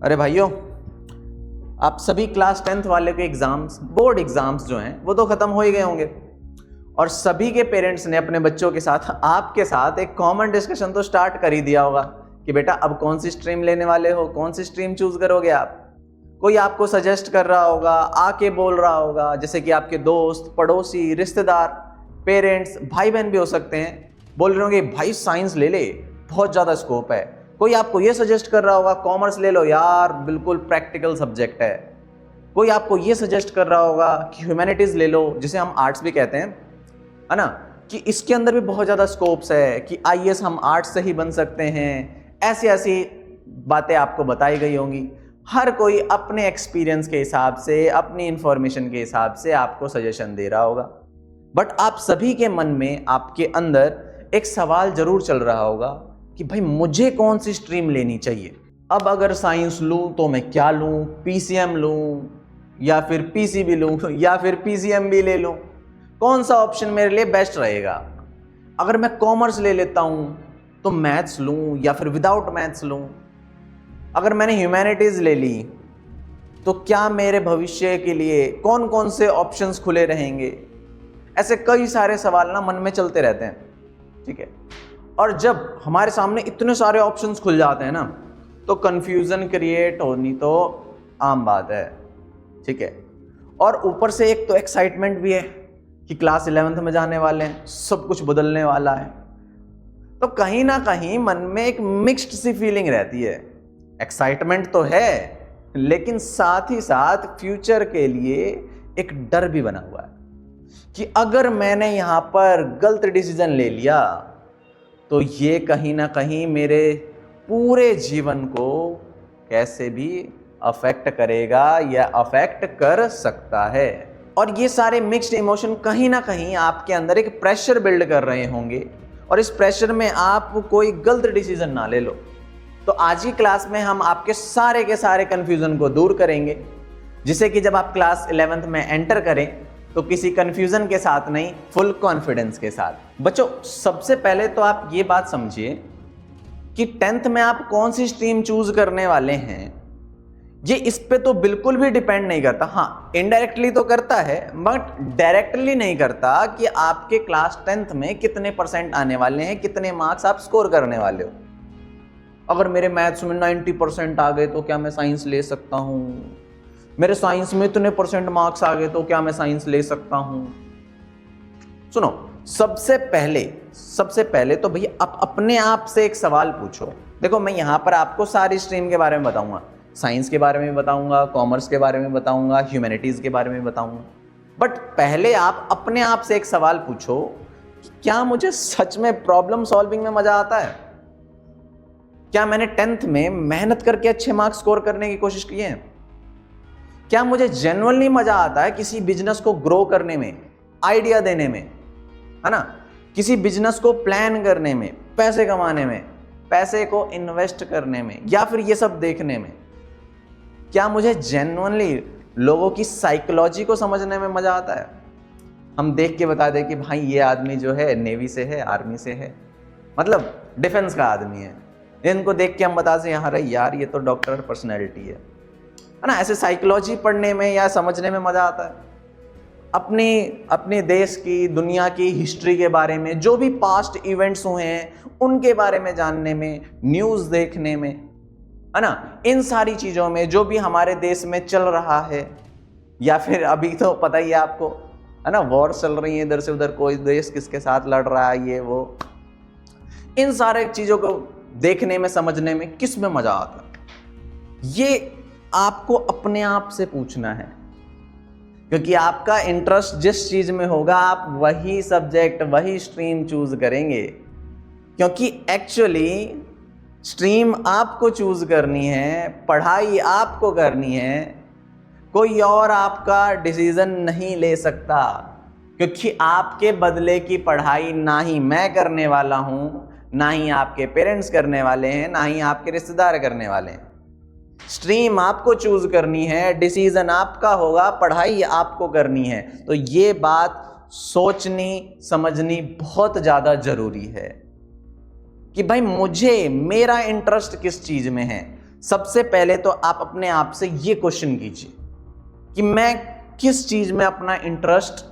अरे भाइयों, आप सभी क्लास 10th वाले के एग्जाम्स, बोर्ड एग्जाम्स जो हैं वो तो खत्म हो ही गए होंगे और सभी के पेरेंट्स ने अपने बच्चों के साथ आपके साथ एक कॉमन डिस्कशन तो स्टार्ट कर ही दिया होगा कि बेटा अब कौन सी स्ट्रीम लेने वाले हो, कौन सी स्ट्रीम चूज करोगे आप। कोई आपको सजेस्ट कर रहा होगा, आके बोल रहा होगा, जैसे कि आपके दोस्त, पड़ोसी, रिश्तेदार, पेरेंट्स, भाई बहन भी हो सकते हैं, बोल रहे होंगे भाई साइंस ले ले, बहुत ज़्यादा स्कोप है। कोई आपको ये सजेस्ट कर रहा होगा कॉमर्स ले लो यार, बिल्कुल प्रैक्टिकल सब्जेक्ट है। कोई आपको ये सजेस्ट कर रहा होगा कि ह्यूमैनिटीज़ ले लो, जिसे हम आर्ट्स भी कहते हैं, है ना, कि इसके अंदर भी बहुत ज़्यादा स्कोप्स है, कि आईएएस हम आर्ट्स से ही बन सकते हैं। ऐसी ऐसी बातें आपको बताई गई होंगी। हर कोई अपने एक्सपीरियंस के हिसाब से, अपनी इंफॉर्मेशन के हिसाब से आपको सजेशन दे रहा होगा। बट आप सभी के मन में, आपके अंदर एक सवाल जरूर चल रहा होगा कि भाई मुझे कौन सी स्ट्रीम लेनी चाहिए। अब अगर साइंस लूं तो मैं क्या लूं, पीसीएम लूं या फिर पीसीबी लूं या फिर पीसीएम भी ले लूं, कौन सा ऑप्शन मेरे लिए बेस्ट रहेगा। अगर मैं कॉमर्स ले लेता हूं तो मैथ्स लूं या फिर विदाउट मैथ्स लूं। अगर मैंने ह्यूमैनिटीज ले ली तो क्या मेरे भविष्य के लिए कौन कौन से ऑप्शंस खुले रहेंगे। ऐसे कई सारे सवाल ना मन में चलते रहते हैं, ठीक है। और जब हमारे सामने इतने सारे ऑप्शंस खुल जाते हैं ना, तो कंफ्यूजन क्रिएट होनी तो आम बात है, ठीक है। और ऊपर से एक तो एक्साइटमेंट भी है कि क्लास 11th में जाने वाले हैं, सब कुछ बदलने वाला है। तो कहीं ना कहीं मन में एक मिक्स्ड सी फीलिंग रहती है। एक्साइटमेंट तो है, लेकिन साथ ही साथ फ्यूचर के लिए एक डर भी बना हुआ है कि अगर मैंने यहां पर गलत डिसीजन ले लिया तो ये कहीं ना कहीं मेरे पूरे जीवन को कैसे भी अफेक्ट करेगा या अफेक्ट कर सकता है। और ये सारे मिक्स्ड इमोशन कहीं ना कहीं आपके अंदर एक प्रेशर बिल्ड कर रहे होंगे और इस प्रेशर में आप कोई गलत डिसीजन ना ले लो। तो आज की क्लास में हम आपके सारे के सारे कंफ्यूजन को दूर करेंगे, जिससे कि जब आप क्लास 11th में एंटर करें तो किसी कंफ्यूजन के साथ नहीं, फुल कॉन्फिडेंस के साथ। बच्चों, सबसे पहले तो आप ये बात समझिए कि 10th में आप कौन सी स्ट्रीम चूज करने वाले हैं, ये इस पे तो बिल्कुल भी डिपेंड नहीं करता। हाँ, इनडायरेक्टली तो करता है, बट डायरेक्टली नहीं करता कि आपके क्लास 10th में कितने % आने वाले हैं, कितने मार्क्स आप स्कोर करने वाले हो। अगर मेरे मैथ्स में 90% आ गए तो क्या मैं साइंस ले सकता हूं। मेरे साइंस में इतने % मार्क्स आ गए तो क्या मैं साइंस ले सकता हूं। सुनो, सबसे पहले तो भैया आप अपने आप से एक सवाल पूछो। देखो, मैं यहां पर आपको सारी स्ट्रीम के बारे में बताऊंगा, साइंस के बारे में बताऊंगा, कॉमर्स के बारे में बताऊंगा, ह्यूमैनिटीज के बारे में बताऊंगा। बट पहले आप अपने आप से एक सवाल पूछो, क्या मुझे सच में प्रॉब्लम सॉल्विंग में मजा आता है। क्या मैंने 10th में मेहनत करके अच्छे मार्क्स स्कोर करने की कोशिश की है। क्या मुझे जेन्युइनली मजा आता है किसी बिजनेस को ग्रो करने में, आइडिया देने में, है ना, किसी बिजनेस को प्लान करने में, पैसे कमाने में, पैसे को इन्वेस्ट करने में, या फिर ये सब देखने में। क्या मुझे जेन्युइनली लोगों की साइकोलॉजी को समझने में मजा आता है। हम देख के बता दें कि भाई ये आदमी जो है नेवी से है, आर्मी से है, मतलब डिफेंस का आदमी है। इनको देख के हम बता दें यार ये तो डॉक्टर पर्सनैलिटी है ना। ऐसे साइकोलॉजी पढ़ने में या समझने में मजा आता है। अपने देश की, दुनिया की हिस्ट्री के बारे में, जो भी पास्ट इवेंट्स हुए हैं उनके बारे में जानने में, न्यूज़ देखने में, है ना, इन सारी चीज़ों में, जो भी हमारे देश में चल रहा है, या फिर अभी तो पता ही है आपको, है ना, वॉर चल रही है इधर से उधर, कोई देश किसके साथ लड़ रहा है, ये वो, इन सारे चीज़ों को देखने में, समझने में किस में मजा आता है, ये आपको अपने आप से पूछना है। क्योंकि आपका इंटरेस्ट जिस चीज में होगा आप वही सब्जेक्ट, वही स्ट्रीम चूज करेंगे। क्योंकि एक्चुअली स्ट्रीम आपको चूज करनी है, पढ़ाई आपको करनी है, कोई और आपका डिसीजन नहीं ले सकता। क्योंकि आपके बदले की पढ़ाई ना ही मैं करने वाला हूं, ना ही आपके पेरेंट्स करने वाले हैं, ना ही आपके रिश्तेदार करने वाले हैं। स्ट्रीम आपको चूज करनी है, डिसीजन आपका होगा, पढ़ाई आपको करनी है। तो ये बात सोचनी समझनी बहुत ज्यादा जरूरी है कि भाई मेरा इंटरेस्ट किस चीज में है। सबसे पहले तो आप अपने आप से ये क्वेश्चन कीजिए कि मैं किस चीज में अपना इंटरेस्ट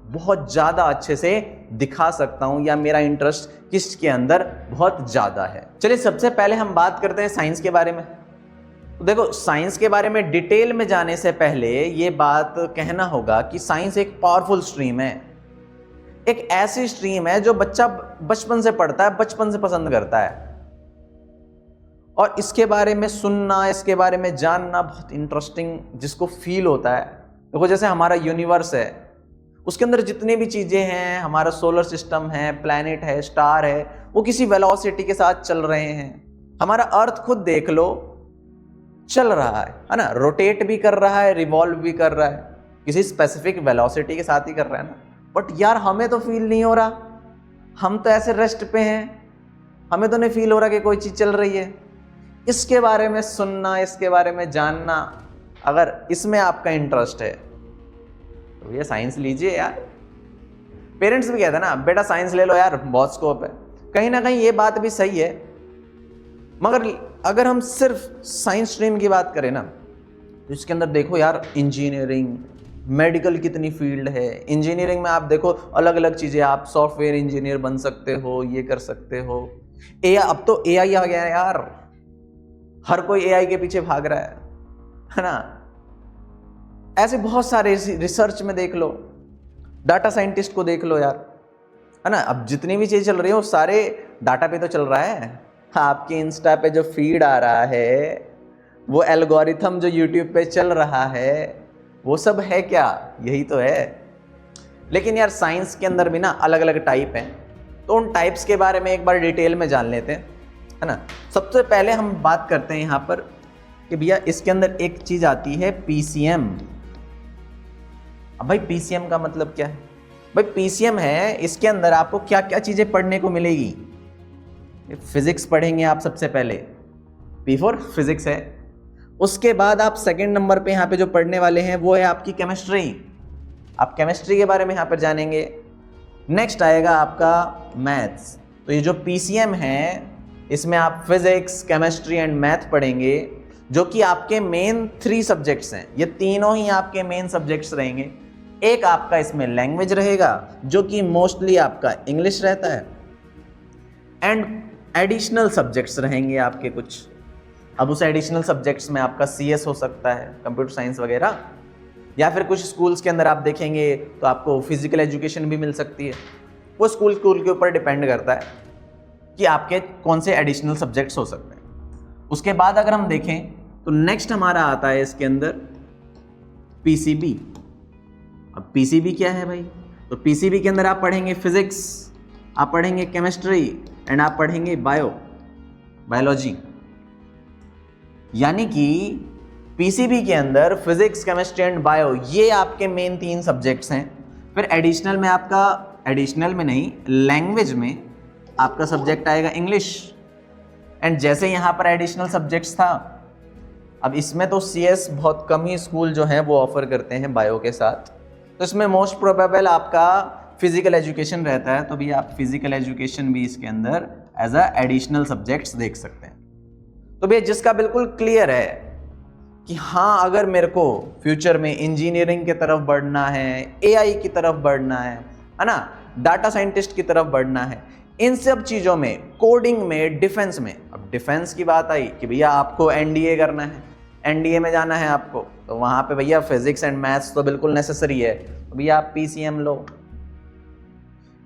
बहुत ज्यादा अच्छे से दिखा सकता हूं, या मेरा इंटरेस्ट किस के अंदर बहुत ज्यादा है। चलिए सबसे पहले हम बात करते हैं साइंस के बारे में। तो देखो, साइंस के बारे में डिटेल में जाने से पहले ये बात कहना होगा कि साइंस एक पावरफुल स्ट्रीम है, एक ऐसी स्ट्रीम है जो बच्चा बचपन से पढ़ता है, बचपन से पसंद करता है, और इसके बारे में सुनना, इसके बारे में जानना बहुत इंटरेस्टिंग जिसको फील होता है। देखो जैसे हमारा यूनिवर्स है, उसके अंदर जितनी भी चीजें हैं, हमारा सोलर सिस्टम है, प्लैनेट है, स्टार है, वो किसी वेलोसिटी के साथ चल रहे हैं। हमारा अर्थ खुद देख लो, चल रहा है ना, रोटेट भी कर रहा है, रिवॉल्व भी कर रहा है, किसी स्पेसिफिक वेलोसिटी के साथ ही कर रहा है ना। बट यार हमें तो फील नहीं हो रहा, हम तो ऐसे रेस्ट पे हैं, हमें तो नहीं फील हो रहा कि कोई चीज चल रही है। इसके बारे में सुनना, इसके बारे में जानना, अगर इसमें आपका इंटरेस्ट है तो ये साइंस लीजिए यार। पेरेंट्स भी कहते हैं ना, बेटा साइंस ले लो यार, बहुत स्कोप है। कहीं ना कहीं ये बात भी सही है, मगर अगर हम सिर्फ साइंस स्ट्रीम की बात करें ना, तो इसके अंदर देखो यार, इंजीनियरिंग, मेडिकल कितनी फील्ड है। इंजीनियरिंग में आप देखो अलग अलग चीजें, आप सॉफ्टवेयर इंजीनियर बन सकते हो, ये कर सकते हो। अब तो एआई आ गया है यार, हर कोई एआई के पीछे भाग रहा है ना। ऐसे बहुत सारे रिसर्च में देख लो, डाटा साइंटिस्ट को देख लो यार, है ना। अब जितनी भी चीजें चल रही है वो सारे डाटा पे तो चल रहा है। आपके इंस्टा पे जो फीड आ रहा है, वो एल्गोरिथम जो यूट्यूब पे चल रहा है, वो सब है क्या? यही तो है। लेकिन यार साइंस के अंदर भी ना अलग अलग टाइप हैं, तो उन टाइप्स के बारे में एक बार डिटेल में जान लेते हैं, है ना। सबसे पहले हम बात करते हैं यहाँ पर कि भैया इसके अंदर एक चीज आती है पीसीएम। अब भाई पीसीएम का मतलब क्या है? भाई पीसीएम है, इसके अंदर आपको क्या क्या चीजें पढ़ने को मिलेगी। फिजिक्स पढ़ेंगे आप सबसे पहले, पी फॉर फिजिक्स है। उसके बाद आप सेकंड नंबर पे यहाँ पे जो पढ़ने वाले हैं वो है आपकी केमिस्ट्री। आप केमिस्ट्री के बारे में यहाँ पर जानेंगे। नेक्स्ट आएगा आपका मैथ्स। तो ये जो पीसीएम है, इसमें आप फिजिक्स, केमिस्ट्री एंड मैथ पढ़ेंगे, जो कि आपके मेन 3 सब्जेक्ट्स हैं। ये तीनों ही आपके मेन सब्जेक्ट्स रहेंगे। एक आपका इसमें लैंग्वेज रहेगा, जो कि मोस्टली आपका इंग्लिश रहता है, एंड एडिशनल सब्जेक्ट्स रहेंगे आपके कुछ। अब उस एडिशनल सब्जेक्ट्स में आपका सीएस हो सकता है, कंप्यूटर साइंस वगैरह, या फिर कुछ स्कूल्स के अंदर आप देखेंगे तो आपको फिजिकल एजुकेशन भी मिल सकती है। वो स्कूल के ऊपर डिपेंड करता है कि आपके कौन से एडिशनल सब्जेक्ट्स हो सकते हैं। उसके बाद अगर हम देखें तो नेक्स्ट हमारा आता है इसके अंदर पीसीबी। अब पीसीबी क्या है भाई? तो पीसीबी के अंदर आप पढ़ेंगे फिजिक्स, आप पढ़ेंगे केमिस्ट्री एंड आप पढ़ेंगे बायोलॉजी। यानी कि पीसीबी के अंदर फिजिक्स, केमिस्ट्री एंड बायो, ये आपके मेन 3 सब्जेक्ट्स हैं। फिर एडिशनल में आपका, एडिशनल में नहीं, लैंग्वेज में आपका सब्जेक्ट आएगा इंग्लिश। एंड जैसे यहाँ पर एडिशनल सब्जेक्ट्स था, अब इसमें तो सीएस बहुत कम ही स्कूल जो हैं वो ऑफर करते हैं बायो के साथ, तो इसमें मोस्ट प्रोबेबल आपका फिजिकल एजुकेशन रहता है। तो भी आप फिजिकल एजुकेशन भी इसके अंदर एज अ एडिशनल सब्जेक्ट्स देख सकते हैं। तो भैया जिसका बिल्कुल क्लियर है कि हाँ, अगर मेरे को फ्यूचर में इंजीनियरिंग की तरफ बढ़ना है, एआई की तरफ बढ़ना है ना, डाटा साइंटिस्ट की तरफ बढ़ना है, इन सब चीज़ों में, कोडिंग में, डिफेंस में। अब डिफेंस की बात आई कि भैया आपको एनडीए करना है, एनडीए में जाना है आपको, तो वहाँ पे भैया फिजिक्स एंड मैथ्स तो बिल्कुल नेसेसरी है। तो भैया आप पीसीएम लो।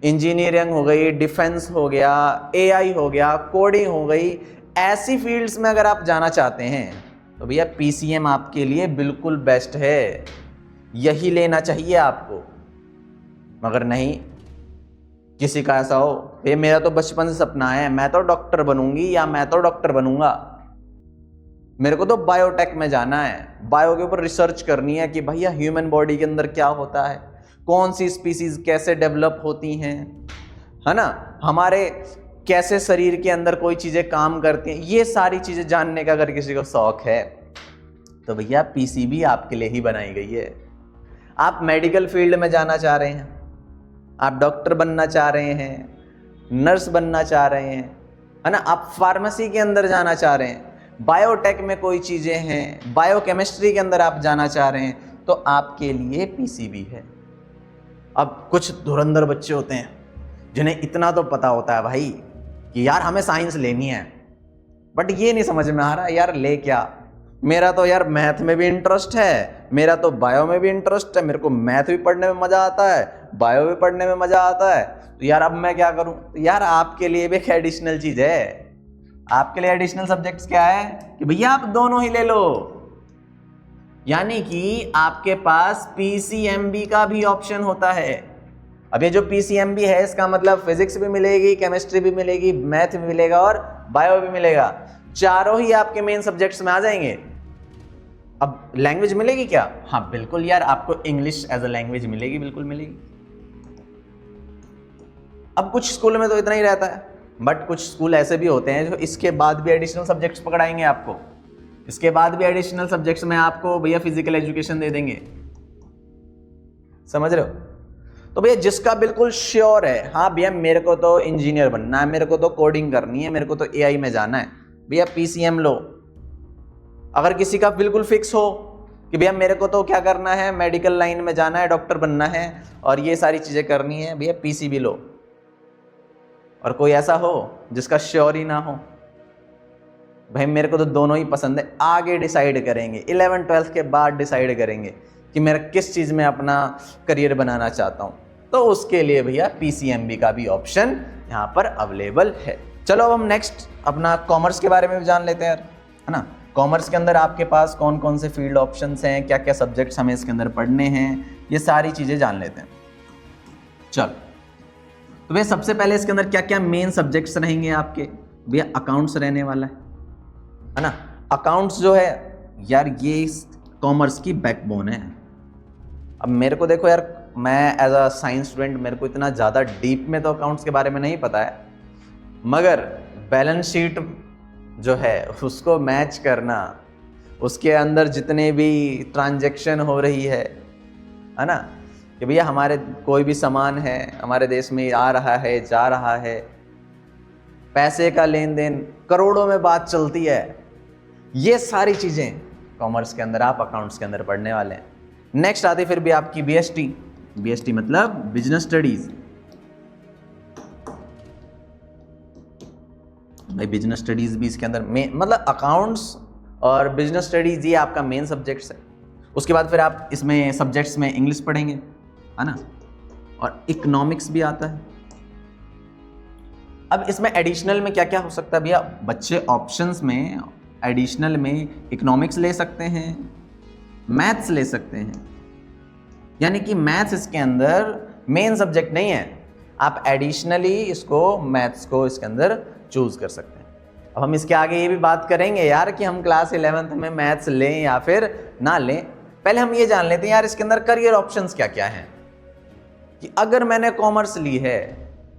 इंजीनियरिंग हो गई, डिफेंस हो गया, एआई हो गया, कोडिंग हो गई, ऐसी फील्ड्स में अगर आप जाना चाहते हैं तो भैया पीसीएम आपके लिए बिल्कुल बेस्ट है, यही लेना चाहिए आपको। मगर नहीं, किसी का ऐसा हो, ये मेरा तो बचपन से सपना है, मैं तो डॉक्टर बनूंगी या मैं तो डॉक्टर बनूंगा, मेरे को तो बायोटेक में जाना है, बायो के ऊपर रिसर्च करनी है कि भैया ह्यूमन बॉडी के अंदर क्या होता है, कौन सी स्पीसीज कैसे डेवलप होती हैं, है ना, हमारे कैसे शरीर के अंदर कोई चीज़ें काम करती हैं, ये सारी चीज़ें जानने का अगर किसी को शौक है तो भैया पीसीबी आपके लिए ही बनाई गई है। आप मेडिकल फील्ड में जाना चाह रहे हैं, आप डॉक्टर बनना चाह रहे हैं, नर्स बनना चाह रहे हैं, है ना, आप फार्मेसी के अंदर जाना चाह रहे हैं, बायोटेक में कोई चीज़ें हैं, बायोकेमिस्ट्री के अंदर आप जाना चाह रहे हैं तो आपके लिए पीसीबी है। अब कुछ धुरंधर बच्चे होते हैं जिन्हें इतना तो पता होता है भाई कि यार हमें साइंस लेनी है, बट ये नहीं समझ में आ रहा यार ले क्या। मेरा तो यार मैथ में भी इंटरेस्ट है, मेरा तो बायो में भी इंटरेस्ट है, मेरे को मैथ भी पढ़ने में मज़ा आता है, बायो भी पढ़ने में मज़ा आता है, तो यार अब मैं क्या करूं। तो यार आपके लिए भी एक एडिशनल चीज़ है। आपके लिए एडिशनल सब्जेक्ट्स क्या है कि भैया आप दोनों ही ले लो, यानी कि आपके पास पीसीएमबी का भी ऑप्शन होता है। अब ये जो पीसीएमबी है इसका मतलब फिजिक्स भी मिलेगी, केमिस्ट्री भी मिलेगी, मैथ भी मिलेगा और बायो भी मिलेगा। चारों ही आपके मेन सब्जेक्ट्स में आ जाएंगे। अब लैंग्वेज मिलेगी क्या? हाँ बिल्कुल यार, आपको इंग्लिश एज अ लैंग्वेज मिलेगी, बिल्कुल मिलेगी। अब कुछ स्कूल में तो इतना ही रहता है, बट कुछ स्कूल ऐसे भी होते हैं जो इसके बाद भी एडिशनल सब्जेक्ट्स पकड़ाएंगे आपको। इसके बाद भी एडिशनल सब्जेक्ट्स में आपको भैया फिजिकल एजुकेशन दे देंगे, समझ रहे हो। तो भैया जिसका बिल्कुल श्योर है, हाँ भैया मेरे को तो इंजीनियर बनना है, मेरे को तो कोडिंग करनी है, मेरे को तो एआई में जाना है, भैया पीसीएम लो। अगर किसी का बिल्कुल फिक्स हो कि भैया मेरे को तो क्या करना है, मेडिकल लाइन में जाना है, डॉक्टर बनना है और ये सारी चीज़ें करनी है, भैया पीसीबी लो। और कोई ऐसा हो जिसका श्योर ही ना हो, भाई मेरे को तो दोनों ही पसंद है, आगे डिसाइड करेंगे, 11th-12th के बाद डिसाइड करेंगे कि मेरा किस चीज़ में अपना करियर बनाना चाहता हूँ, तो उसके लिए भैया पीसीएमबी का भी ऑप्शन यहाँ पर अवेलेबल है। चलो अब हम नेक्स्ट अपना कॉमर्स के बारे में भी जान लेते हैं यार, है ना। कॉमर्स के अंदर आपके पास कौन कौन से फील्ड ऑप्शंस हैं, क्या क्या सब्जेक्ट्स हमें इसके अंदर पढ़ने हैं, ये सारी चीज़ें जान लेते हैं। चलो तो भैया सबसे पहले इसके अंदर क्या क्या मेन सब्जेक्ट्स रहेंगे आपके। भैया अकाउंट्स रहने वाला है ना। अकाउंट्स जो है यार ये कॉमर्स की बैकबोन है। अब मेरे को देखो यार, मैं एज अ साइंस स्टूडेंट मेरे को इतना ज़्यादा डीप में तो अकाउंट्स के बारे में नहीं पता है, मगर बैलेंस शीट जो है उसको मैच करना, उसके अंदर जितने भी ट्रांजैक्शन हो रही है ना, कि भैया हमारे कोई भी सामान है हमारे देश में आ रहा है, जा रहा है, पैसे का लेन देन करोड़ों में बात चलती है, ये सारी चीज़ें कॉमर्स के अंदर आप अकाउंट्स के अंदर पढ़ने वाले हैं। नेक्स्ट आती फिर भी आपकी बीएसटी मतलब बिजनेस स्टडीज। भाई बिजनेस स्टडीज भी इसके अंदर मेन, मतलब अकाउंट्स और बिजनेस स्टडीज ये आपका मेन सब्जेक्ट्स है। उसके बाद फिर आप इसमें सब्जेक्ट्स में इंग्लिश पढ़ेंगे, है ना, और इकोनॉमिक्स भी आता है। अब इसमें एडिशनल में क्या क्या हो सकता है भैया, बच्चे ऑप्शंस में एडिशनल में इकोनॉमिक्स ले सकते हैं, मैथ्स ले सकते हैं, यानी कि मैथ्स इसके अंदर मेन सब्जेक्ट नहीं है, आप एडिशनली इसको मैथ्स को इसके अंदर चूज कर सकते हैं। अब हम इसके आगे ये भी बात करेंगे यार कि हम क्लास 11th में मैथ्स लें या फिर ना लें। पहले हम ये जान लेते हैं यार इसके अंदर करियर ऑप्शंस क्या क्या हैं, कि अगर मैंने कॉमर्स ली है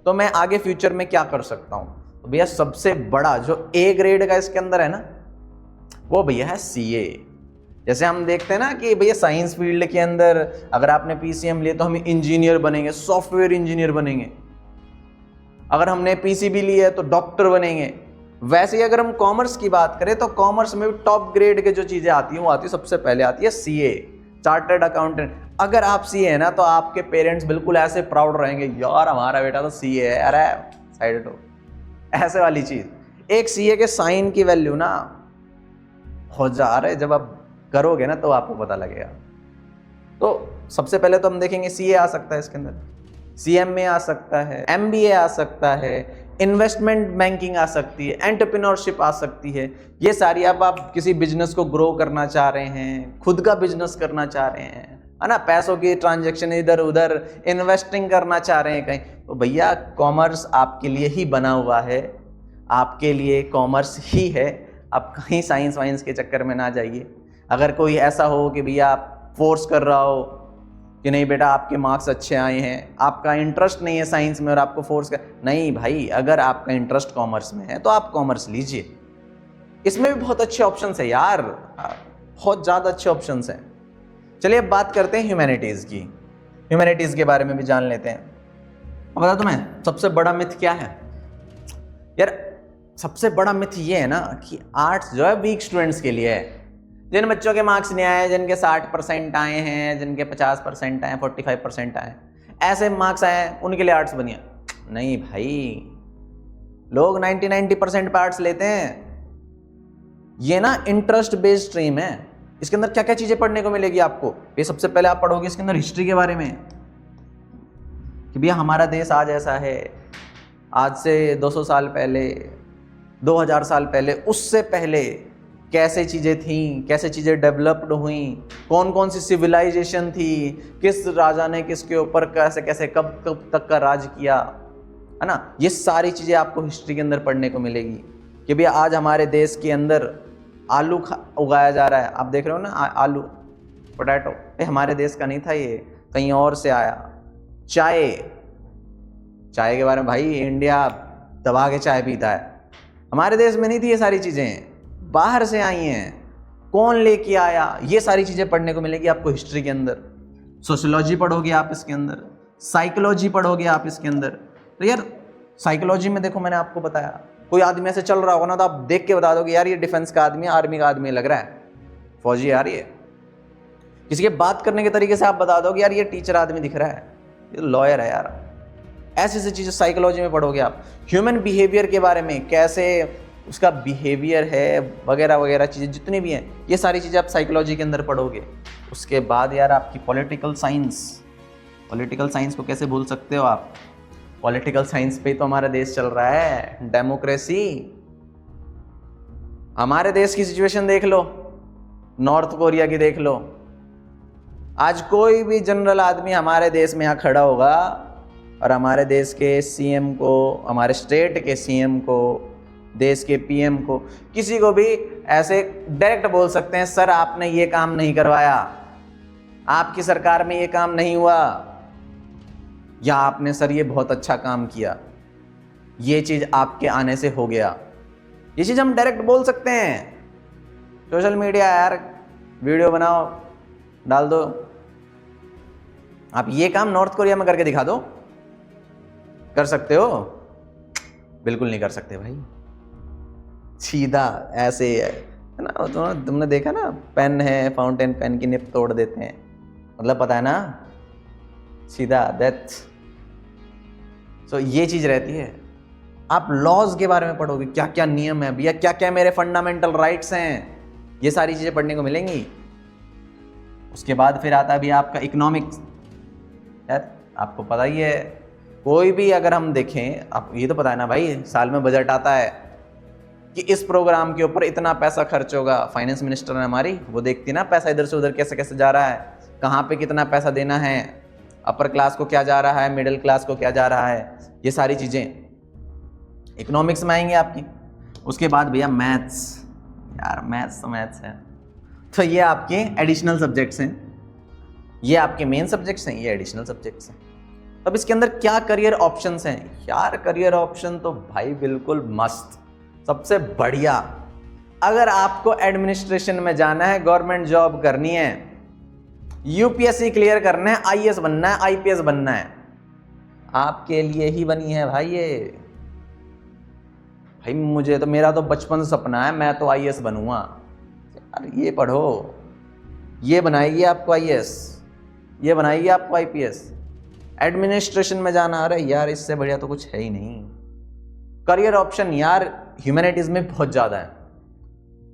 तो मैं आगे फ्यूचर में क्या कर सकता हूं। तो भैया सबसे बड़ा जो ए ग्रेड का इसके अंदर है ना, वो भैया है सीए। जैसे हम देखते हैं ना कि भैया साइंस फील्ड के अंदर अगर आपने पीसीएम लिया तो हम इंजीनियर बनेंगे, सॉफ्टवेयर इंजीनियर बनेंगे, अगर हमने पीसीबी ली है तो डॉक्टर बनेंगे। वैसे ही अगर हम कॉमर्स की बात करें तो कॉमर्स में भी टॉप ग्रेड के जो चीजें आती हैं वो आती है, सबसे पहले आती है सीए, चार्टर्ड अकाउंटेंट। अगर आप सीए है ना तो आपके पेरेंट्स बिल्कुल ऐसे प्राउड रहेंगे, यार हमारा बेटा तो सीए है, अरे साइड हटो, ऐसे वाली चीज। एक सीए के साइन की वैल्यू ना हो जा रहे, जब आप करोगे ना तो आपको पता लगेगा। तो सबसे पहले तो हम देखेंगे सीए आ सकता है इसके अंदर, सीएमए आ सकता है, एमबीए आ सकता है, इन्वेस्टमेंट बैंकिंग आ सकती है, एंटरप्रेन्योरशिप आ सकती है। ये सारी अब आप किसी बिजनेस को ग्रो करना चाह रहे हैं, खुद का बिजनेस करना चाह रहे हैं, है ना, पैसों की ट्रांजैक्शन इधर उधर इन्वेस्टिंग करना चाह रहे हैं कहीं, तो भैया कॉमर्स आपके लिए ही बना हुआ है, आपके लिए कॉमर्स ही है। आप कहीं साइंस वाइंस के चक्कर में ना जाइए। अगर कोई ऐसा हो कि भैया आप फोर्स कर रहा हो कि नहीं बेटा आपके मार्क्स अच्छे आए हैं, आपका इंटरेस्ट नहीं है साइंस में और आपको फोर्स कर, नहीं भाई, अगर आपका इंटरेस्ट कॉमर्स में है तो आप कॉमर्स लीजिए। इसमें भी बहुत अच्छे ऑप्शंस है यार, बहुत ज़्यादा अच्छे ऑप्शंस हैं। चलिए अब बात करते हैं ह्यूमैनिटीज़ की। ह्यूमैनिटीज़ के बारे में भी जान लेते हैं। अब बता तुम्हें सबसे बड़ा मिथ क्या है यार, सबसे बड़ा मिथ ये है ना कि आर्ट्स जो है वीक स्टूडेंट्स के लिए है। जिन बच्चों के मार्क्स नहीं आए, जिनके 60% आए हैं, जिनके 50% आए, 45% आए, ऐसे मार्क्स आए हैं, उनके लिए आर्ट्स बनिए। नहीं भाई, लोग 90% पे आर्ट्स लेते हैं। ये ना इंटरेस्ट बेस्ड स्ट्रीम है। इसके अंदर क्या क्या चीजें पढ़ने को मिलेगी आपको। ये सबसे पहले आप पढ़ोगे इसके अंदर हिस्ट्री के बारे में कि भैया हमारा देश आज ऐसा है, आज से 200 साल पहले, 2000 साल पहले, उससे पहले कैसे चीज़ें थीं, कैसे चीज़ें डेवलप्ड हुई, कौन कौन सी सिविलाइजेशन थी, किस राजा ने किसके ऊपर कैसे कैसे कब कब तक का राज किया, है ना। ये सारी चीज़ें आपको हिस्ट्री के अंदर पढ़ने को मिलेगी कि भैया आज हमारे देश के अंदर आलू उगाया जा रहा है। आप देख रहे हो ना, आलू, पोटैटो, हमारे देश का नहीं था, ये कहीं और से आया। चाय के बारे में भाई, इंडिया दबा के चाय पीता है, हमारे देश में नहीं थी ये सारी चीज़ें, बाहर से आई हैं। कौन लेके आया, ये सारी चीज़ें पढ़ने को मिलेगी आपको हिस्ट्री के अंदर। सोशियोलॉजी पढ़ोगे आप इसके अंदर, साइकोलॉजी पढ़ोगे आप इसके अंदर। तो यार साइकोलॉजी में देखो, मैंने आपको बताया, कोई आदमी ऐसे चल रहा होगा ना तो आप देख के बता दोगे यार ये डिफेंस का आदमी है, आर्मी का आदमी लग रहा है, फौजी यार ये। किसी के बात करने के तरीके से आप बता दोगे यार ये टीचर आदमी दिख रहा है, ये लॉयर है यार। ऐसी ऐसी चीज़ें साइकोलॉजी में पढ़ोगे आप। ह्यूमन बिहेवियर के बारे में, कैसे उसका बिहेवियर है, वगैरह वगैरह चीज़ें जितनी भी हैं, ये सारी चीज़ें आप साइकोलॉजी के अंदर पढ़ोगे। उसके बाद यार आपकी पॉलिटिकल साइंस को कैसे भूल सकते हो आप। पॉलिटिकल साइंस पे तो हमारा देश चल रहा है, डेमोक्रेसी। हमारे देश की सिचुएशन देख लो, नॉर्थ कोरिया की देख लो। आज कोई भी जनरल आदमी हमारे देश में यहाँ खड़ा होगा और हमारे देश के सीएम को, हमारे स्टेट के सीएम को, देश के पीएम को, किसी को भी ऐसे डायरेक्ट बोल सकते हैं सर आपने ये काम नहीं करवाया, आपकी सरकार में ये काम नहीं हुआ, या आपने सर ये बहुत अच्छा काम किया, ये चीज आपके आने से हो गया। ये चीज हम डायरेक्ट बोल सकते हैं। सोशल मीडिया यार, वीडियो बनाओ डाल दो, आप ये काम नॉर्थ कोरिया में करके दिखा दो, कर सकते हो? बिल्कुल नहीं कर सकते भाई। सीधा ऐसे है ना, तुमने देखा ना, पेन है, फाउंटेन पेन की निप तोड़ देते हैं, मतलब पता है ना, सीधा डेथ। सो ये चीज रहती है। आप लॉज के बारे में पढ़ोगे, क्या क्या नियम है भैया, क्या क्या मेरे फंडामेंटल राइट्स हैं, ये सारी चीजें पढ़ने को मिलेंगी। उसके बाद फिर आता है भी आपका इकोनॉमिक्स। यार आपको पता ही है, कोई भी अगर हम देखें, आप ये तो पता है ना भाई, साल में बजट आता है कि इस प्रोग्राम के ऊपर इतना पैसा खर्च होगा। फाइनेंस मिनिस्टर है हमारी, वो देखती ना पैसा इधर से उधर कैसे कैसे जा रहा है, कहाँ पे कितना पैसा देना है, अपर क्लास को क्या जा रहा है, मिडिल क्लास को क्या जा रहा है, ये सारी चीजें इकोनॉमिक्स में आएंगे आपकी। उसके बाद भैया मैथ्स। यार मैथ्स तो मैथ्स है, तो ये आपके एडिशनल सब्जेक्ट्स हैं, ये आपके मेन सब्जेक्ट्स हैं, ये एडिशनल सब्जेक्ट्स हैं। अब इसके अंदर क्या करियर ऑप्शंस हैं? यार करियर ऑप्शन तो भाई बिल्कुल मस्त, सबसे बढ़िया। अगर आपको एडमिनिस्ट्रेशन में जाना है, गवर्नमेंट जॉब करनी है, यूपीएससी क्लियर करना है, आईएएस बनना है, आईपीएस बनना है, आपके लिए ही बनी है भाई ये। भाई मुझे तो, मेरा तो बचपन से सपना है, मैं तो आईएएस बनूंगा। यार ये पढ़ो, ये बनाएगी आपको आईएएस, ये बनाएगी आपको आईपीएस। एडमिनिस्ट्रेशन में जाना, अरे यार इससे बढ़िया तो कुछ है ही नहीं। करियर ऑप्शन यार ह्यूमैनिटीज में बहुत ज़्यादा है।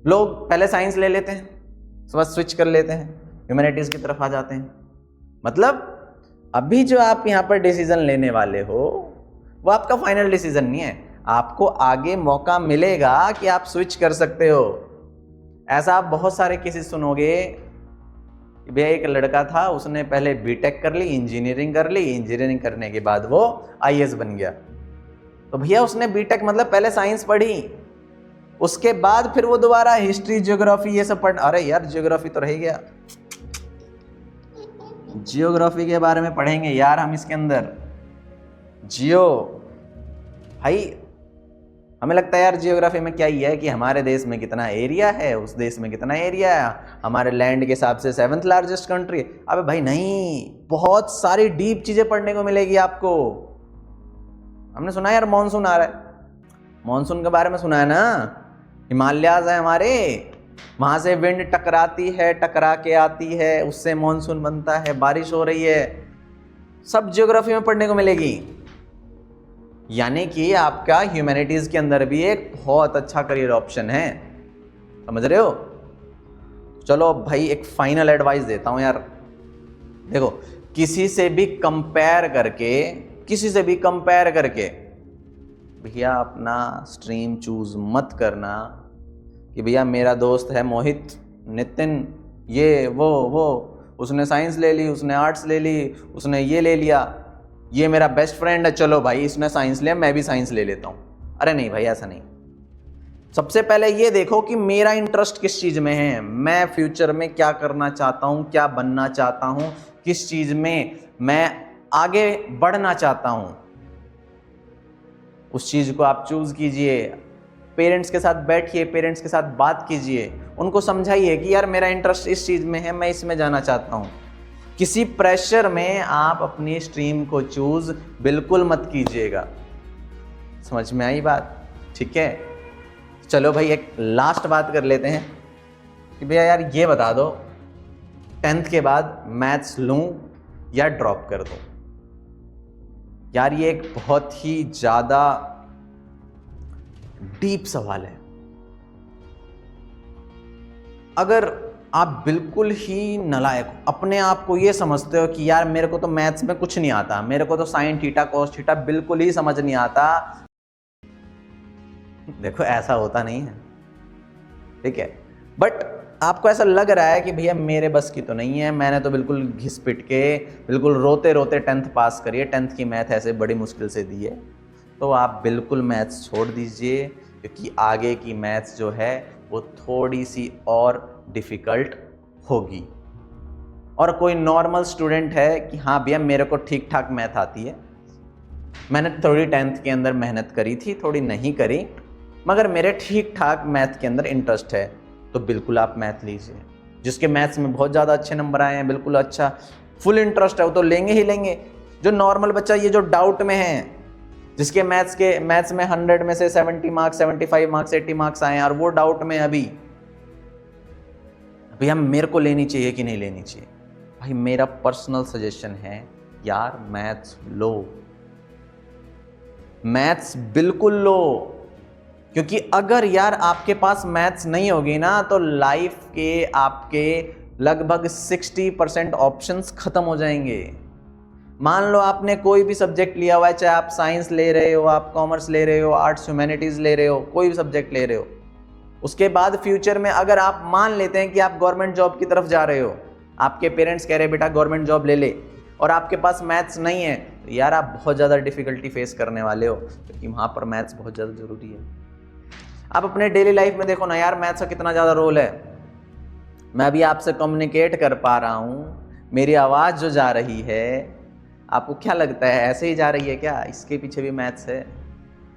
लोग पहले साइंस ले लेते हैं, उसके बाद स्विच कर लेते हैं, ह्यूमैनिटीज की तरफ आ जाते हैं। मतलब अभी जो आप यहाँ पर डिसीजन लेने वाले हो वो आपका फाइनल डिसीजन नहीं है, आपको आगे मौका मिलेगा कि आप स्विच कर सकते हो। ऐसा आप बहुत सारे केसेस सुनोगे, भैया एक लड़का था, उसने पहले बीटेक कर ली, इंजीनियरिंग कर ली, इंजीनियरिंग करने के बाद वो आईएएस बन गया। तो भैया उसने बीटेक मतलब पहले साइंस पढ़ी, उसके बाद फिर वो दोबारा हिस्ट्री, ज्योग्राफी ये सब पढ़, अरे यार ज्योग्राफी तो रह गया, जियोग्राफी के बारे में पढ़ेंगे यार हम इसके अंदर। जियो भाई हमें लगता है यार जियोग्राफी में क्या ही है कि हमारे देश में कितना एरिया है, उस देश में कितना एरिया है, हमारे लैंड के हिसाब से 7th लार्जेस्ट कंट्री। अबे भाई नहीं, बहुत सारी डीप चीजें पढ़ने को मिलेगी आपको। हमने सुना यार मानसून आ रहा है, मॉनसून के बारे में सुना है ना, हिमालयाज है हमारे, वहां से विंड टकराती है, टकरा के आती है, उससे मॉनसून बनता है, बारिश हो रही है, सब ज्योग्राफी में पढ़ने को मिलेगी। यानी कि आपका ह्यूमैनिटीज के अंदर भी एक बहुत अच्छा करियर ऑप्शन है, समझ रहे हो। चलो भाई एक फाइनल एडवाइस देता हूं यार, देखो किसी से भी कंपेयर करके भैया अपना स्ट्रीम चूज मत करना कि भैया मेरा दोस्त है मोहित, नितिन, ये वो उसने साइंस ले ली, उसने आर्ट्स ले ली, उसने ये ले लिया, ये मेरा बेस्ट फ्रेंड है, चलो भाई इसने साइंस लिया मैं भी साइंस ले लेता हूं। अरे नहीं भाई, ऐसा नहीं। सबसे पहले ये देखो कि मेरा इंटरेस्ट किस चीज में है, मैं फ्यूचर में क्या करना चाहता हूं, क्या बनना चाहता हूं, किस चीज में मैं आगे बढ़ना चाहता हूं, उस चीज को आप चूज कीजिए। पेरेंट्स के साथ बैठिए, पेरेंट्स के साथ बात कीजिए, उनको समझाइए कि यार मेरा इंटरेस्ट इस चीज में है, मैं इसमें जाना चाहता हूं। किसी प्रेशर में आप अपनी स्ट्रीम को चूज बिल्कुल मत कीजिएगा। समझ में आई बात? ठीक है, चलो भाई एक लास्ट बात कर लेते हैं कि भैया यार ये बता दो 10th के बाद मैथ्स लूं या ड्रॉप कर दूं। यार ये एक बहुत ही ज्यादा डीप सवाल है। अगर आप बिल्कुल ही नलायक अपने आप को ये समझते हो कि यार मेरे को तो मैथ्स में कुछ नहीं आता, मेरे को तो साइन थीटा कॉस थीटा बिल्कुल ही समझ नहीं आता, देखो ऐसा होता नहीं है, ठीक है। बट आपको ऐसा लग रहा है कि भैया मेरे बस की तो नहीं है, मैंने तो बिल्कुल घिस पिट के बिल्कुल रोते रोते 10th पास करी है, 10th की मैथ ऐसे बड़ी मुश्किल से दी है, तो आप बिल्कुल मैथ्स छोड़ दीजिए, क्योंकि आगे की मैथ्स जो है वो थोड़ी सी और डिफ़िकल्ट होगी। और कोई नॉर्मल स्टूडेंट है कि हाँ भैया मेरे को ठीक ठाक मैथ आती है, मैंने थोड़ी 10th के अंदर मेहनत करी थी, थोड़ी नहीं करी, मगर मेरे ठीक ठाक मैथ के अंदर इंटरेस्ट है, तो बिल्कुल आप मैथ लीजिए। जिसके मैथ्स में बहुत ज़्यादा अच्छे नंबर आए हैं, बिल्कुल अच्छा फुल इंटरेस्ट है, वो तो लेंगे ही लेंगे। जो नॉर्मल बच्चा ये जो डाउट में है, जिसके मैथ्स में 100 में से 70 मार्क्स 75 मार्क्स 80 मार्क्स आए हैं और वो डाउट में अभी भैया मेरे को लेनी चाहिए कि नहीं लेनी चाहिए, भाई मेरा पर्सनल सजेशन है यार मैथ्स लो, मैथ्स बिल्कुल लो। क्योंकि अगर यार आपके पास मैथ्स नहीं होगी ना तो लाइफ के आपके लगभग 60% ऑप्शंस खत्म हो जाएंगे। मान लो आपने कोई भी सब्जेक्ट लिया हुआ है, चाहे आप साइंस ले रहे हो, आप कॉमर्स ले रहे हो, आर्ट्स ह्यूमैनिटीज ले रहे हो, कोई भी सब्जेक्ट ले रहे हो, उसके बाद फ्यूचर में अगर आप मान लेते हैं कि आप गवर्नमेंट जॉब की तरफ जा रहे हो, आपके पेरेंट्स कह रहे बेटा गवर्नमेंट जॉब ले ले, और आपके पास मैथ्स नहीं है, तो यार आप बहुत ज़्यादा डिफिकल्टी फेस करने वाले हो, क्योंकि वहाँ पर मैथ्स बहुत ज़्यादा ज़रूरी है। आप अपने डेली लाइफ में देखो ना यार, मैथ्स का कितना ज़्यादा रोल है। मैं अभी आपसे कम्युनिकेट कर पा रहा हूँ, मेरी आवाज़ जो जा रही है, आपको क्या लगता है ऐसे ही जा रही है क्या? इसके पीछे भी मैथ्स है।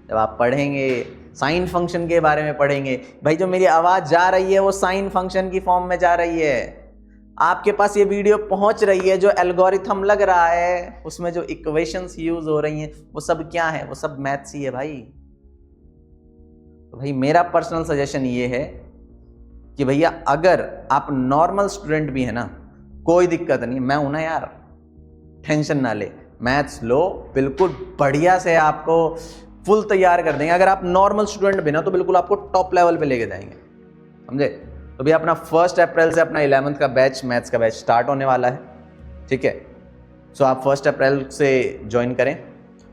जब आप पढ़ेंगे, साइन फंक्शन के बारे में पढ़ेंगे, भाई जो मेरी आवाज़ जा रही है वो साइन फंक्शन की फॉर्म में जा रही है। आपके पास ये वीडियो पहुंच रही है, जो एल्गोरिथम लग रहा है उसमें जो इक्वेशंस यूज हो रही हैं वो सब क्या है? वो सब मैथ्स ही है भाई। तो भाई मेरा पर्सनल सजेशन ये है कि भैया अगर आप नॉर्मल स्टूडेंट भी है ना, कोई दिक्कत नहीं, मैं हूं ना यार, टेंशन ना ले, मैथ्स लो, बिल्कुल बढ़िया से आपको फुल तैयार कर देंगे। अगर आप नॉर्मल स्टूडेंट भी ना तो बिल्कुल आपको टॉप लेवल पे लेके जाएंगे, समझे? तो भैया अपना 1 अप्रैल से अपना 11th का बैच, मैथ्स का बैच स्टार्ट होने वाला है, ठीक है। सो आप 1 अप्रैल से ज्वाइन करें,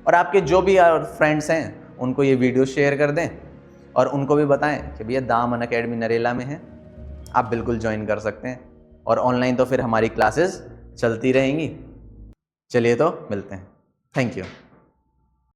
और आपके जो भी फ्रेंड्स हैं उनको ये वीडियो शेयर कर दें, और उनको भी बताएं कि भैया दाम अनअकैडमी नरेला में है, आप बिल्कुल ज्वाइन कर सकते हैं। और ऑनलाइन तो फिर हमारी क्लासेस चलती रहेंगी। चलिए तो मिलते हैं, थैंक यू।